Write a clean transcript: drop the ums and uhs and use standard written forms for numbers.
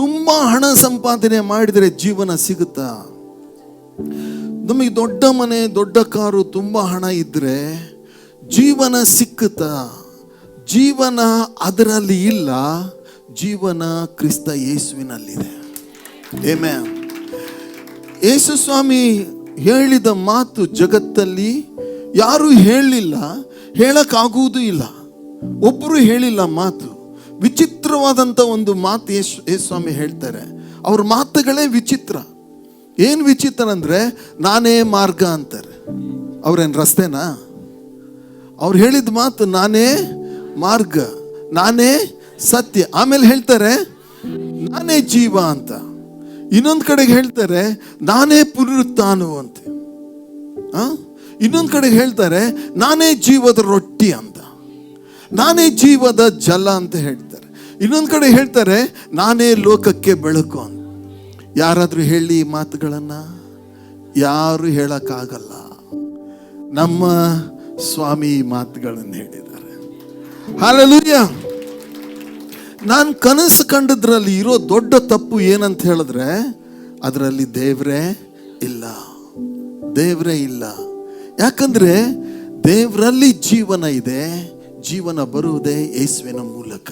ತುಂಬಾ ಹಣ ಸಂಪಾದನೆ ಮಾಡಿದರೆ ಜೀವನ ಸಿಗುತ್ತಾ? ನಮಗೆ ದೊಡ್ಡ ಮನೆ, ದೊಡ್ಡ ಕಾರು, ತುಂಬಾ ಹಣ ಇದ್ರೆ ಜೀವನ ಸಿಕ್ಕುತ್ತಾ? ಜೀವನ ಅದರಲ್ಲಿ ಇಲ್ಲ. ಜೀವನ ಕ್ರಿಸ್ತ ಯೇಸುವಿನಲ್ಲಿದೆ. ಆಮೆನ್. ಯೇಸು ಸ್ವಾಮಿ ಹೇಳಿದ ಮಾತು ಜಗತ್ತಲ್ಲಿ ಯಾರು ಹೇಳಲಿಲ್ಲ, ಹೇಳಕ್ಕಾಗುವುದೂ ಇಲ್ಲ. ಒಬ್ಬರು ಹೇಳಿಲ್ಲ ಮಾತು. ವಿಚಿತ್ರವಾದಂಥ ಒಂದು ಮಾತು ಯೇಸು ಸ್ವಾಮಿ ಹೇಳ್ತಾರೆ. ಅವ್ರ ಮಾತುಗಳೇ ವಿಚಿತ್ರ. ಏನು ವಿಚಿತ್ರ ಅಂದರೆ, ನಾನೇ ಮಾರ್ಗ ಅಂತಾರೆ. ಅವ್ರೇನು ರಸ್ತೆನಾ? ಅವ್ರು ಹೇಳಿದ ಮಾತು ನಾನೇ ಮಾರ್ಗ, ನಾನೇ ಸತ್ಯ. ಆಮೇಲೆ ಹೇಳ್ತಾರೆ ನಾನೇ ಜೀವ ಅಂತ. ಇನ್ನೊಂದು ಕಡೆಗೆ ಹೇಳ್ತಾರೆ ನಾನೇ ಪುನರುತ್ಥಾನವು ಅಂತ. ಇನ್ನೊಂದು ಕಡೆಗೆ ಹೇಳ್ತಾರೆ ನಾನೇ ಜೀವದ ರೊಟ್ಟಿ ಅಂತ, ನಾನೇ ಜೀವದ ಜಲ ಅಂತ ಹೇಳ್ತಾರೆ. ಇನ್ನೊಂದು ಕಡೆ ಹೇಳ್ತಾರೆ ನಾನೇ ಲೋಕಕ್ಕೆ ಬೆಳಕು ಅಂತ. ಯಾರಾದರೂ ಹೇಳಿ ಈ ಮಾತುಗಳನ್ನು? ಯಾರು ಹೇಳಕ್ಕಾಗಲ್ಲ. ನಮ್ಮ ಸ್ವಾಮಿ ಈ ಮಾತುಗಳನ್ನು ಹೇಳಿದ್ದಾರೆ. ಹಲ್ಲೆಲೂಯಾ. ನಾನು ಕನಸು ಕಂಡದ್ರಲ್ಲಿ ಇರೋ ದೊಡ್ಡ ತಪ್ಪು ಏನಂತ ಹೇಳಿದ್ರೆ, ಅದರಲ್ಲಿ ದೇವರೇ ಇಲ್ಲ. ದೇವರೇ ಇಲ್ಲ. ಯಾಕಂದ್ರೆ ದೇವರಲ್ಲಿ ಜೀವನ ಇದೆ. ಜೀವನ ಬರುವುದೇ ಯೇಸುವಿನ ಮೂಲಕ.